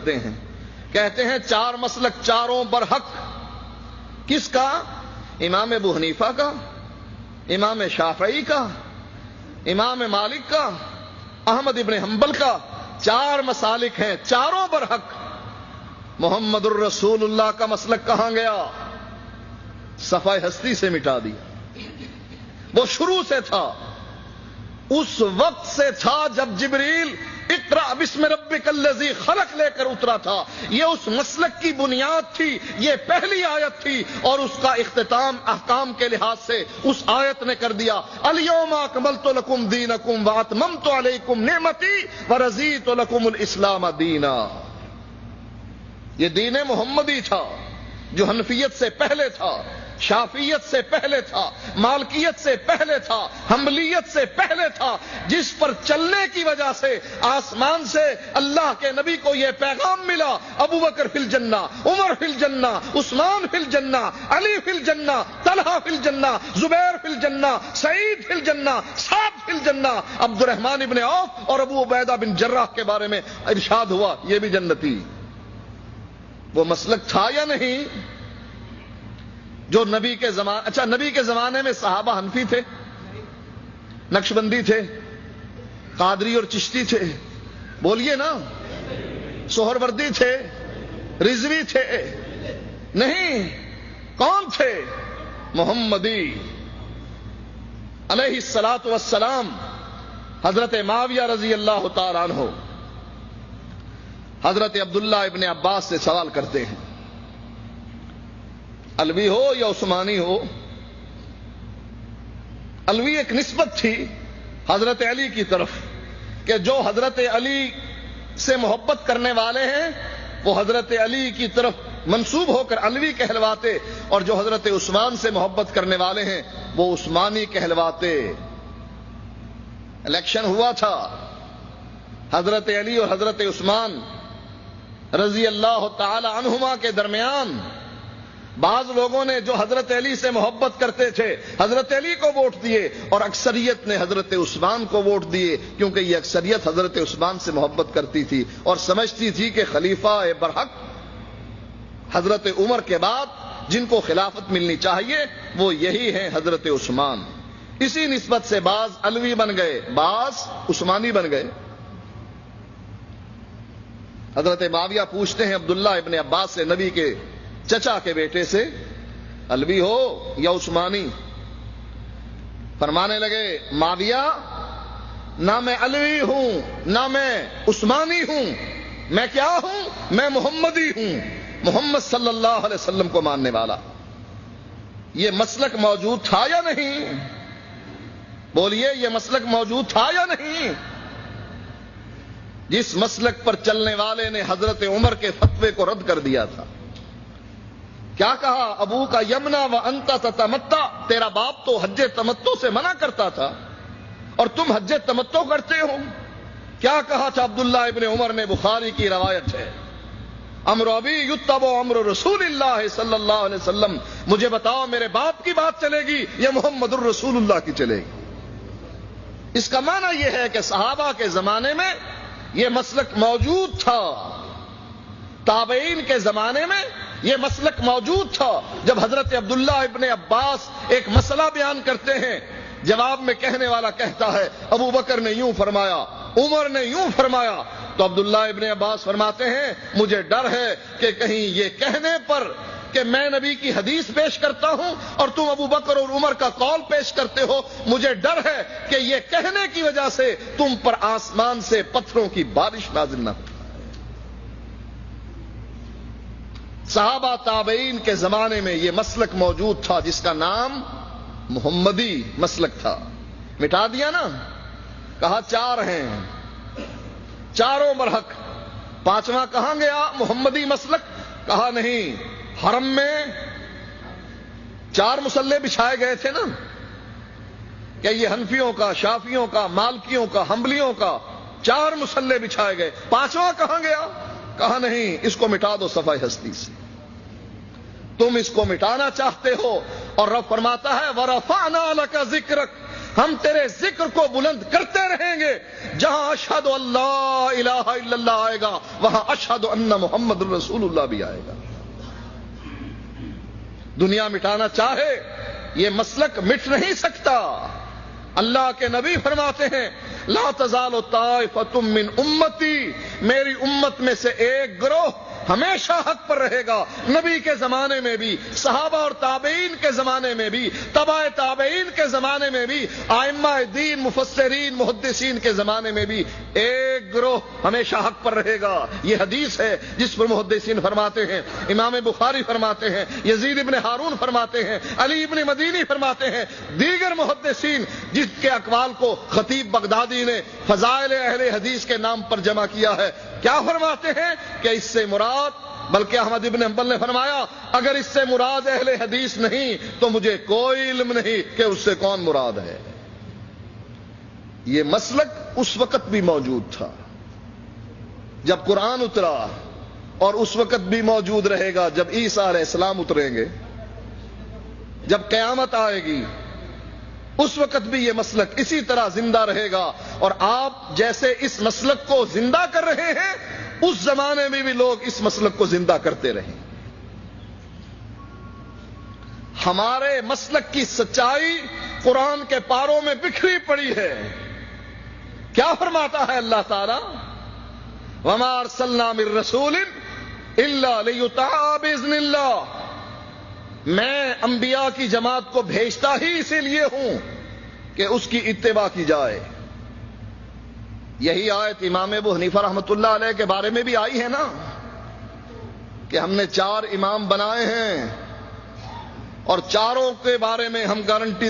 کرتے ہیں، کہتے ہیں چار مسلک چاروں برحق. کس کا؟ امام ابو حنیفہ کا، امام شافعی کا، امام مالک کا، احمد ابن حنبل کا. چار مسالک ہیں، چاروں برحق. محمد الرسول اللہ کا مسلک کہاں گیا؟ صفحہ ہستی سے مٹا دیا. وہ شروع سے تھا، اس وقت سے تھا جب جبریل اقرأ بسم ربک الذی خلق لے کر اترا تھا. یہ اس مسلک کی بنیاد تھی، یہ پہلی آیت تھی، اور اس کا اختتام احکام کے لحاظ سے اس آیت نے کر دیا، الیوم اکملت لکم دینکم واتممت علیکم نعمتی ورضیت لکم الاسلام دینا. یہ دین محمدی تھا جو حنفیت سے پہلے تھا، شافیت سے پہلے تھا، مالکیت سے پہلے تھا، حنبلیت سے پہلے تھا، جس پر چلنے کی وجہ سے آسمان سے اللہ کے نبی کو یہ پیغام ملا، ابو بکر فی الجنہ، عمر فی الجنہ، عثمان فی الجنہ، علی فی الجنہ، طلحہ فی الجنہ، زبیر فی الجنہ، سعید فی الجنہ، سعد فی الجنہ. عبد الرحمن ابن عوف اور ابو عبیدہ بن جراح کے بارے میں ارشاد ہوا یہ بھی جنتی. وہ مسلک تھا یا نہیں جو نبی کے زمانے؟ اچھا، نبی کے زمانے میں صحابہ حنفی تھے، نقشبندی تھے، قادری اور چشتی تھے؟ بولیے نا. سہروردی تھے، رضوی تھے؟ نہیں. کون تھے؟ محمدی علیہ الصلات والسلام. حضرت معاویہ رضی اللہ تعالیٰ عنہ حضرت عبداللہ ابن عباس سے سوال کرتے ہیں، علوی ہو یا عثمانی ہو. علوی ایک نسبت تھی حضرت علی کی طرف کہ جو حضرت علی سے محبت کرنے والے ہیں وہ حضرت علی کی طرف منسوب ہو کر علوی کہلواتے، اور جو حضرت عثمان سے محبت کرنے والے ہیں وہ عثمانی کہلواتے. الیکشن ہوا تھا حضرت علی اور حضرت عثمان رضی اللہ تعالی عنہما کے درمیان. بعض لوگوں نے جو حضرت علی سے محبت کرتے تھے حضرت علی کو ووٹ دیے، اور اکثریت نے حضرت عثمان کو ووٹ دیے، کیونکہ یہ اکثریت حضرت عثمان سے محبت کرتی تھی اور سمجھتی تھی کہ خلیفہ برحق حضرت عمر کے بعد جن کو خلافت ملنی چاہیے وہ یہی ہیں حضرت عثمان. اسی نسبت سے بعض علوی بن گئے، بعض عثمانی بن گئے. حضرت معاویہ پوچھتے ہیں عبداللہ ابن عباس سے، نبی کے چچا کے بیٹے سے، علوی ہو یا عثمانی؟ فرمانے لگے، معاویہ نہ میں علوی ہوں نہ میں عثمانی ہوں، میں کیا ہوں؟ میں محمدی ہوں، محمد صلی اللہ علیہ وسلم کو ماننے والا. یہ مسلک موجود تھا یا نہیں؟ بولیے، یہ مسلک موجود تھا یا نہیں؟ جس مسلک پر چلنے والے نے حضرت عمر کے فتوے کو رد کر دیا تھا. کیا کہا؟ ابو کا یمنا و انت تتمتع، تیرا باپ تو حج تمتع سے منع کرتا تھا اور تم حج تمتع کرتے ہو. کیا کہا تھا عبداللہ ابن عمر نے؟ بخاری کی روایت ہے، امر ابی یتبع امر رسول اللہ صلی اللہ علیہ وسلم. مجھے بتاؤ میرے باپ کی بات چلے گی یا محمد الرسول اللہ کی چلے گی؟ اس کا معنی یہ ہے کہ صحابہ کے زمانے میں یہ مسلک موجود تھا، تابعین کے زمانے میں یہ مسلک موجود تھا. جب حضرت عبداللہ ابن عباس ایک مسئلہ بیان کرتے ہیں، جواب میں کہنے والا کہتا ہے ابو بکر نے یوں فرمایا، عمر نے یوں فرمایا، تو عبداللہ ابن عباس فرماتے ہیں مجھے ڈر ہے کہ کہیں یہ کہنے پر کہ میں نبی کی حدیث پیش کرتا ہوں اور تم ابو بکر اور عمر کا قول پیش کرتے ہو، مجھے ڈر ہے کہ یہ کہنے کی وجہ سے تم پر آسمان سے پتھروں کی بارش نازل نہ ہو. صحابہ تابعین کے زمانے میں یہ مسلک موجود تھا جس کا نام محمدی مسلک تھا. مٹا دیا نا. کہا چار ہیں، چاروں برحق. پانچواں کہاں گیا؟ محمدی مسلک. کہا نہیں، حرم میں چار مصلے بچھائے گئے تھے نا، کہ یہ حنفیوں کا، شافیوں کا، مالکیوں کا، حنبلیوں کا چار مصلے بچھائے گئے. پانچواں کہاں گیا؟ کہا نہیں، اس کو مٹا دو صفحہ ہستی سے. تم اس کو مٹانا چاہتے ہو، اور رب فرماتا ہے وَرَفَعْنَا لَكَ ذِكْرَكَ، ہم تیرے ذکر کو بلند کرتے رہیں گے. جہاں اشہد اللہ الہ الا اللہ آئے گا وہاں اشہد ان محمد رسول اللہ بھی آئے گا. دنیا مٹانا چاہے یہ مسلک مٹ نہیں سکتا. اللہ کے نبی فرماتے ہیں لا تزال طائفۃ من امتی، میری امت میں سے ایک گروہ ہمیشہ حق پر رہے گا. نبی کے زمانے میں بھی، صحابہ اور تابعین کے زمانے میں بھی، تبع تابعین کے زمانے میں بھی، ائمہ دین مفسرین محدثین کے زمانے میں بھی ایک گروہ ہمیشہ حق پر رہے گا. یہ حدیث ہے جس پر محدثین فرماتے ہیں، امام بخاری فرماتے ہیں، یزید ابن ہارون فرماتے ہیں، علی ابن مدینی فرماتے ہیں، دیگر محدثین جس کے اقوال کو خطیب بغدادی نے فضائل اہل حدیث کے نام پر جمع کیا ہے. کیا فرماتے ہیں کہ اس سے مراد، بلکہ احمد ابن حنبل نے فرمایا اگر اس سے مراد اہل حدیث نہیں تو مجھے کوئی علم نہیں کہ اس سے کون مراد ہے. یہ مسلک اس وقت بھی موجود تھا جب قرآن اترا، اور اس وقت بھی موجود رہے گا جب عیسیٰ علیہ السلام اتریں گے، جب قیامت آئے گی اس وقت بھی یہ مسلک اسی طرح زندہ رہے گا. اور آپ جیسے اس مسلک کو زندہ کر رہے ہیں اس زمانے میں بھی لوگ اس مسلک کو زندہ کرتے رہے. ہمارے مسلک کی سچائی قرآن کے پاروں میں بکھری پڑی ہے. کیا فرماتا ہے اللہ تعالی؟ وما ارسلنا من رسول الا لیطاع باذن اللہ. میں انبیاء کی جماعت کو بھیجتا ہی اسی لیے ہوں کہ اس کی اتباع کی جائے. یہی آیت امام ابو حنیفہ رحمۃ اللہ علیہ کے بارے میں بھی آئی ہے نا کہ ہم نے 4 امام بنائے ہیں اور چاروں کے بارے میں ہم گارنٹی